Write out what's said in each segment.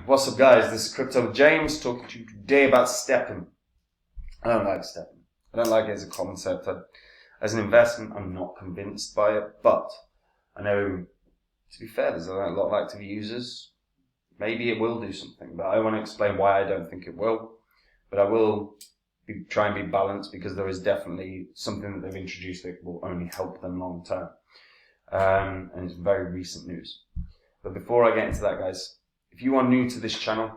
What's up, guys? This is Crypto with James, talking to you today about Stepn. I don't like Stepn. I don't like it as a concept. As an investment, I'm not convinced by it, but I know, to be fair, there's a lot of active users. Maybe it will do something, but I want to explain why I don't think it will. But I will try and be balanced, because there is definitely something that they've introduced that will only help them long term. And it's very recent news. But before I get into that, guys, if you are new to this channel,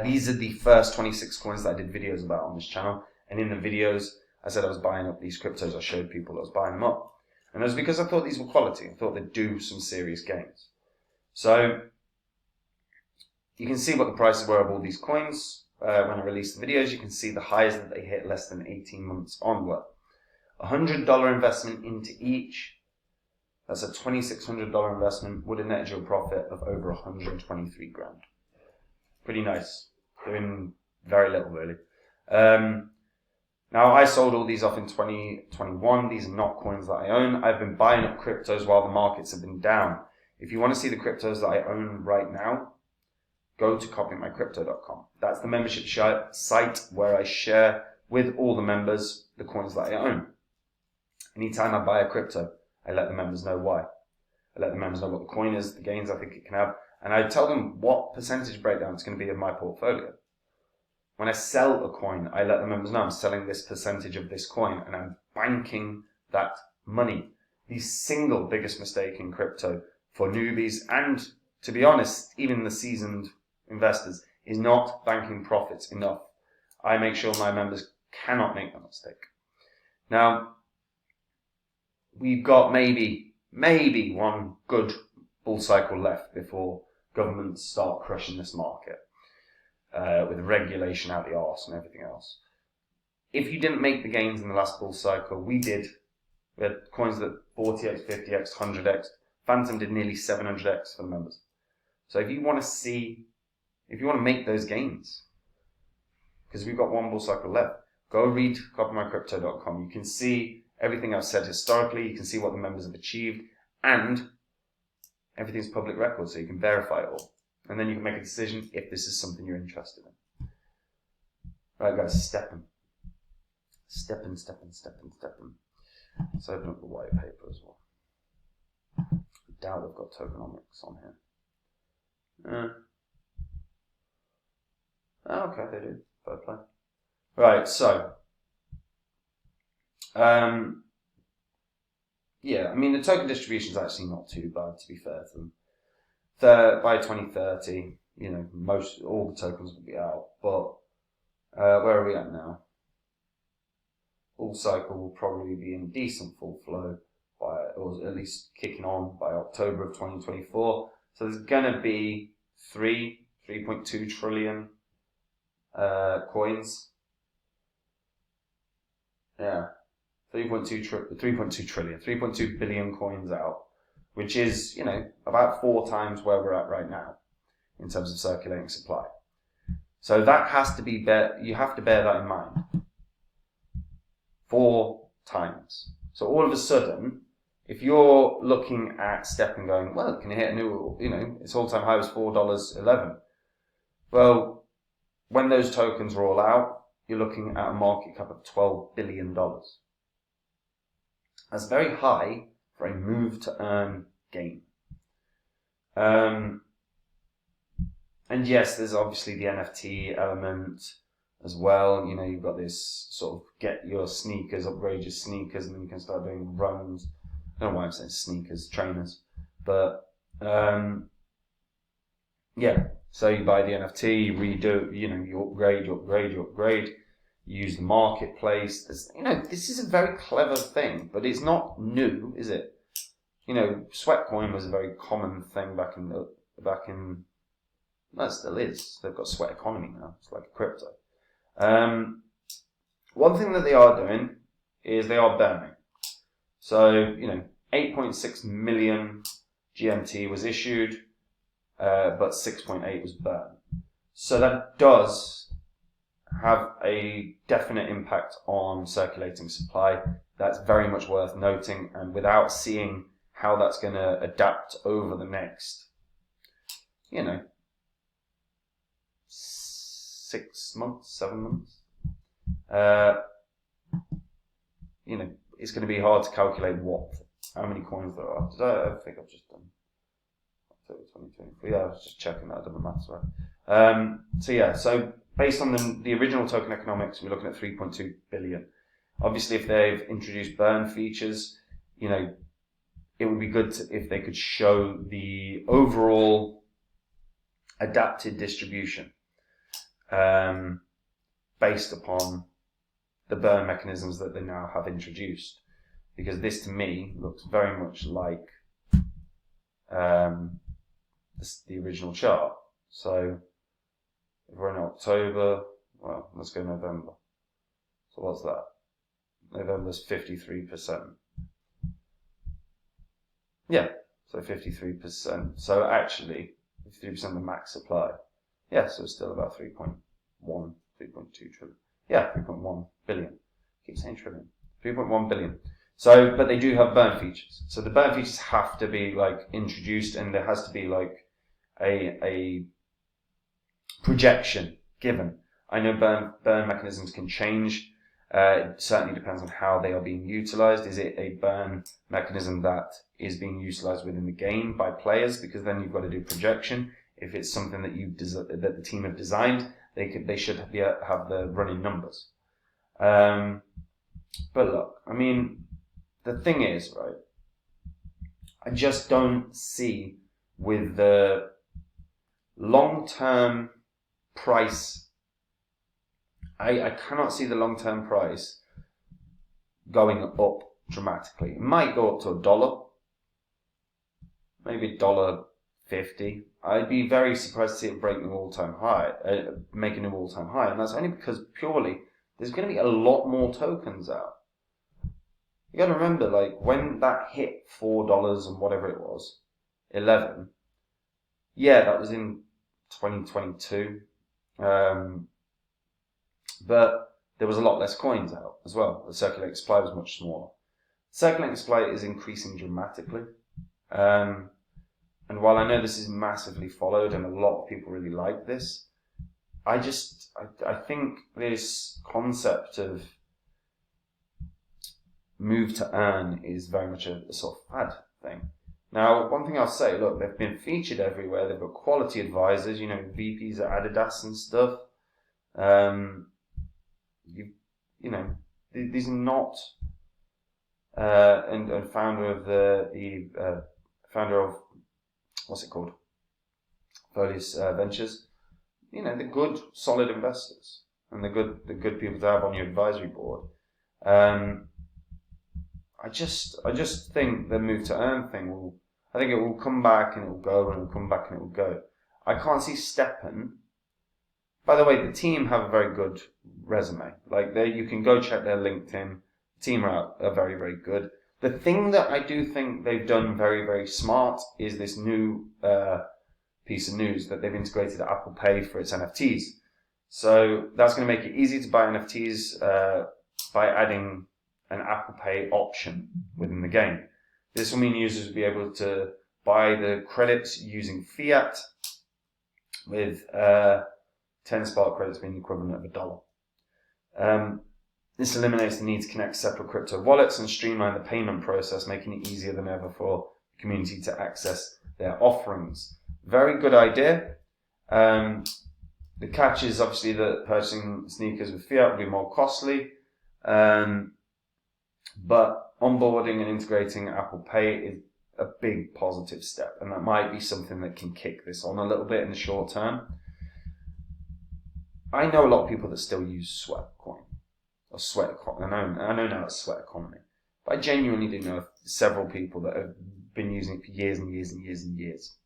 these are the first 26 coins that I did videos about on this channel. And in the videos, I said I was buying up these cryptos. I showed people that I was buying them up. And it was because I thought these were quality. I thought they'd do some serious gains. So you can see what the prices were of all these coins. When I released the videos, you can see the highs that they hit less than 18 months onward. $100 investment into each. That's a $2,600 investment, would have netted you a profit of over 123 grand. Pretty nice. Doing very little, really. Now, I sold all these off in 2021. These are not coins that I own. I've been buying up cryptos while the markets have been down. If you want to see the cryptos that I own right now, go to copymycrypto.com. That's the membership site where I share with all the members the coins that I own. Anytime I buy a crypto, I let the members know why. I let the members know what the coin is, the gains I think it can have, and I tell them what percentage breakdown it's going to be of my portfolio. When I sell a coin, I let the members know I'm selling this percentage of this coin, and I'm banking that money. The single biggest mistake in crypto for newbies, and to be honest, even the seasoned investors, is not banking profits enough. I make sure my members cannot make that mistake. Now, we've got maybe one good bull cycle left before governments start crushing this market with regulation out the arse and everything else. If you didn't make the gains in the last bull cycle, we did. We had coins that 40x, 50x, 100x. Phantom did nearly 700x for the members. So if you want to make those gains, because we've got one bull cycle left, go read copymycrypto.com. You can see everything I've said historically. You can see what the members have achieved, and everything's public record, so you can verify it all. And then you can make a decision if this is something you're interested in. Right, guys, Stepn. Stepn. Let's open up the white paper as well. I doubt they've got tokenomics on here. Oh, okay, they do. Fair play. Right, so yeah, I mean, the token distribution is actually not too bad, to be fair to them. By 2030, you know, all the tokens will be out. But where are we at now? Bull cycle will probably be in decent full flow or at least kicking on by October of 2024. So there's going to be 3.2 trillion coins. Yeah. 3.2 billion coins out, which is, you know, about 4 times where we're at right now in terms of circulating supply. So that has to be you have to bear that in mind. 4 times. So all of a sudden, if you're looking at Stepn going, well, it can hit a new, you know, its all-time high was $4.11. Well, when those tokens are all out, you're looking at a market cap of $12 billion. That's very high for a move to earn gain. And yes, there's obviously the NFT element as well. You know, you've got this sort of get your sneakers, upgrade your sneakers, and then you can start doing runs. I don't know why I'm saying sneakers, trainers. But yeah, so you buy the NFT, you redo, you know, you upgrade. You use the marketplace. You know, this is a very clever thing, but it's not new, is it? You know, Sweatcoin was a very common thing back in, well, it still is. They've got sweat economy now. It's like a crypto. One thing that they are doing is they are burning. So, you know, 8.6 million GMT was issued, but 6.8 was burned. So that does have a definite impact on circulating supply. That's very much worth noting, and without seeing how that's going to adapt over the next, you know, 6 months, 7 months, it's going to be hard to calculate how many coins there are. I think I've just done October 2023. Yeah, I was just checking that I done the maths right. So based on the original token economics, we're looking at 3.2 billion. Obviously, if they've introduced burn features, it would be good if they could show the overall adapted distribution based upon the burn mechanisms that they now have introduced. Because this, to me, looks very much like the original chart. So, if we're in October, well, let's go November. So what's that? November's 53%. Yeah, so 53%. So actually, 53% of the max supply. Yeah, so it's still about 3.1, 3.2 trillion. Yeah, 3.1 billion. I keep saying trillion. 3.1 billion. So, but they do have burn features. So the burn features have to be introduced, and there has to be a projection given. I know burn mechanisms can change. It certainly depends on how they are being utilized. Is it a burn mechanism that is being utilized within the game by players? Because then you've got to do projection. If it's something that that the team have designed, they should have the running numbers. But look, I mean, the thing is, right, I just don't see with the long-term price, I cannot see the long-term price going up dramatically. It might go up to $1, maybe $1.50. I'd be very surprised to see it break an all-time high, make a new all-time high, and that's only because purely there's going to be a lot more tokens out. You got to remember, when that hit $4 and whatever it was, 11. Yeah, that was in 2022. But there was a lot less coins out as well. The circulating supply was much smaller. Circulating supply is increasing dramatically. And while I know this is massively followed and a lot of people really like this, I think this concept of move to earn is very much a sort of fad thing. Now, one thing I'll say, look, they've been featured everywhere. They've got quality advisors, VPs at Adidas and stuff. These are not, and founder of the founder of, what's it called? Folius Ventures. They're good, solid investors, and they're good people to have on your advisory board. I just think the move to earn thing I think it will come back and it will go, and it will come back and it will go. I can't see Stepn. By the way, the team have a very good resume. You can go check their LinkedIn. The team are very, very good. The thing that I do think they've done very, very smart is this new piece of news that they've integrated Apple Pay for its NFTs. So that's going to make it easy to buy NFTs by adding an Apple Pay option within the game. This will mean users will be able to buy the credits using fiat, with 10 Spark credits being the equivalent of $1. This eliminates the need to connect separate crypto wallets and streamline the payment process, making it easier than ever for the community to access their offerings. Very good idea. The catch is obviously that purchasing sneakers with fiat will be more costly. But onboarding and integrating Apple Pay is a big positive step, and that might be something that can kick this on a little bit in the short term. I know a lot of people that still use Sweatcoin, or Sweateconomy. I know now it's Sweateconomy, but I genuinely do know several people that have been using it for years and years and years and years.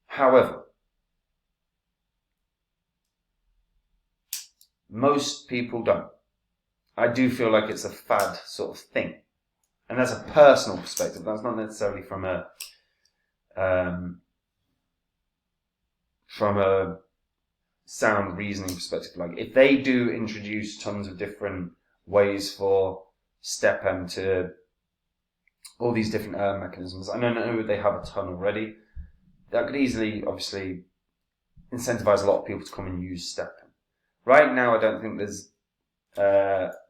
However, most people don't. I do feel like it's a fad sort of thing. And that's a personal perspective. That's not necessarily from a sound reasoning perspective. If they do introduce tons of different ways for Stepn to all these different mechanisms, I don't know they have a ton already. That could easily, obviously, incentivize a lot of people to come and use Stepn. Right now, I don't think there's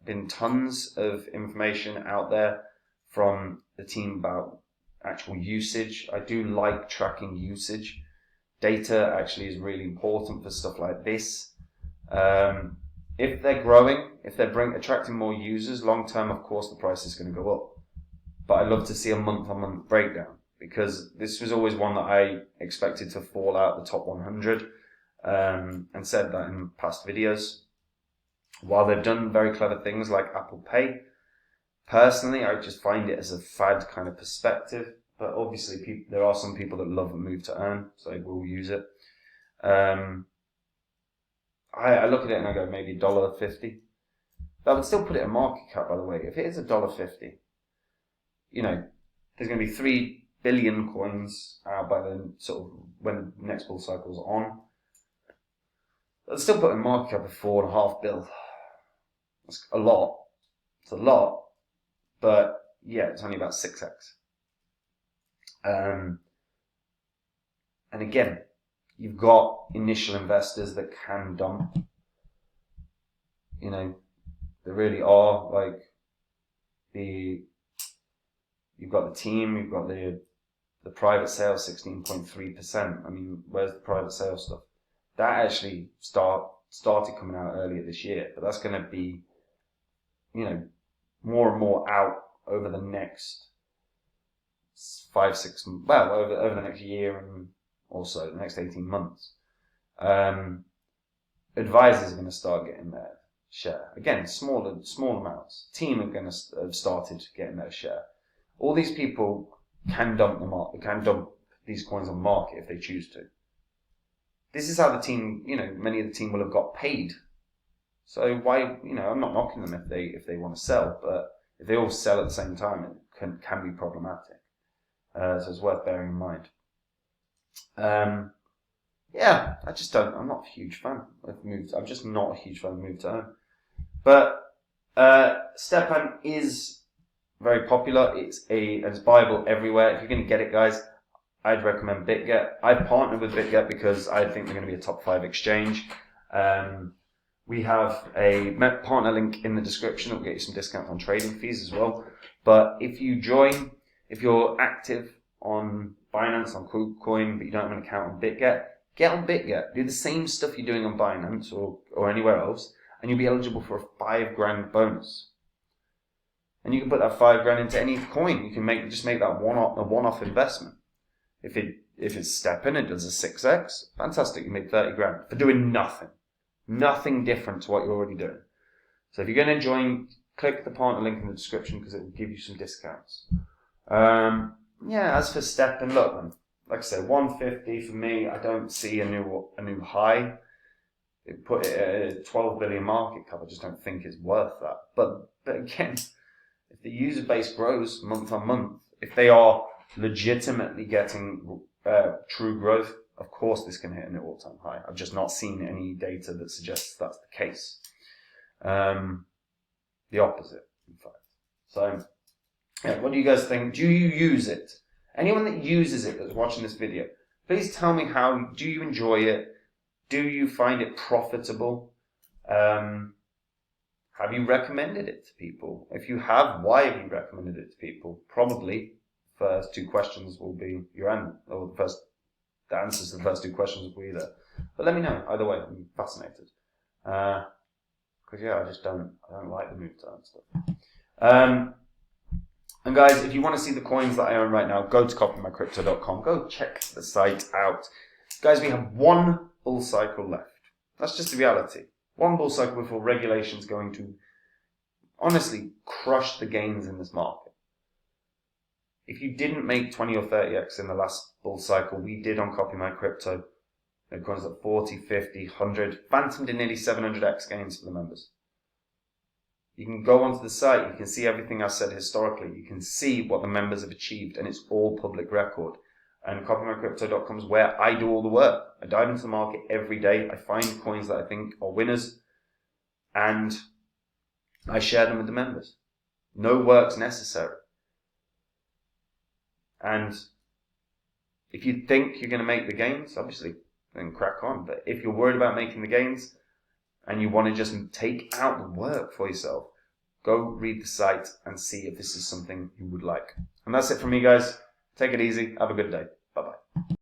been tons of information out there from the team about actual usage. I do like tracking usage. Data actually is really important for stuff like this. If they're growing, if they're attracting more users, long term, of course, the price is going to go up. But I'd love to see a month-on-month breakdown, because this was always one that I expected to fall out the top 100, and said that in past videos. While they've done very clever things like Apple Pay, personally, I just find it as a fad kind of perspective. But obviously, there are some people that love move to earn, so they will use it. I look at it and I go, maybe $1.50. That would still put it in market cap, by the way. If it is $1.50, you know, there's going to be 3 billion coins out by the sort of when the next bull cycle's on. That'll still put in market cap of $4.5 billion. That's a lot. It's a lot, but yeah, it's only about 6x. And again, you've got initial investors that can dump. You know, there really are, like, you've got the team, you've got the private sales, 16.3%. I mean, where's the private sales stuff? That actually started coming out earlier this year, but that's going to be, you know, more and more out over the next 5-6, well, over the next year and also the next 18 months. Advisors are going to start getting their share. Again, small amounts. Team are going to have started getting their share. All these people can dump these coins on the market if they choose to. This is how the team, you know, many of the team will have got paid. So why, you know, I'm not knocking them if they want to sell, but if they all sell at the same time, it can be problematic. So it's worth bearing in mind. Yeah, I'm not a huge fan of move. I'm just not a huge fan of move to earn. But Stepn is very popular. It's buyable everywhere. If you're going to get it, guys, I'd recommend BitGet. I've partnered with BitGet because I think they're going to be a top 5 exchange. We have a partner link in the description that will get you some discount on trading fees as well. But if you're active on Binance, on KuCoin, but you don't have an account on BitGet, get on BitGet. Do the same stuff you're doing on Binance or anywhere else, and you'll be eligible for a $5,000 bonus. And you can put that $5,000 into any coin. You can make that a one-off investment. If it's Stepn, it does a 6x. Fantastic, you made $30,000 for doing nothing different to what you're already doing. So if you're going to join, click the partner link in the description because it will give you some discounts. Yeah, as for Stepn, look, man, like I say, 150 for me. I don't see a new high. It put it at a 12 billion market cap. I just don't think it's worth that. But again, if the user base grows month on month, if they are legitimately getting true growth, of course this can hit an all-time high. I've just not seen any data that suggests that's the case. The opposite, in fact. So, yeah, what do you guys think? Do you use it? Anyone that uses it that's watching this video, please tell me how. Do you enjoy it? Do you find it profitable? Have you recommended it to people? If you have, why have you recommended it to people? Probably first 2 questions will be the answers to the first 2 questions will be there. But let me know. Either way, I'm fascinated. Because yeah, I don't like the move to earn stuff. And guys, if you want to see the coins that I own right now, go to copymycrypto.com. Go check the site out. Guys, we have 1 bull cycle left. That's just the reality. 1 bull cycle before regulation's going to honestly crush the gains in this market. If you didn't make 20 or 30x in the last bull cycle, we did on Copy My Crypto. It comes at 40, 50, 100. Phantom did nearly 700x gains for the members. You can go onto the site, you can see everything I've said historically, you can see what the members have achieved, and it's all public record. And copymycrypto.com is where I do all the work. I dive into the market every day, I find coins that I think are winners, and I share them with the members. No work's necessary. And if you think you're going to make the gains, obviously, then crack on. But if you're worried about making the gains and you want to just take out the work for yourself, go read the site and see if this is something you would like. And that's it from me, guys. Take it easy. Have a good day. Bye-bye.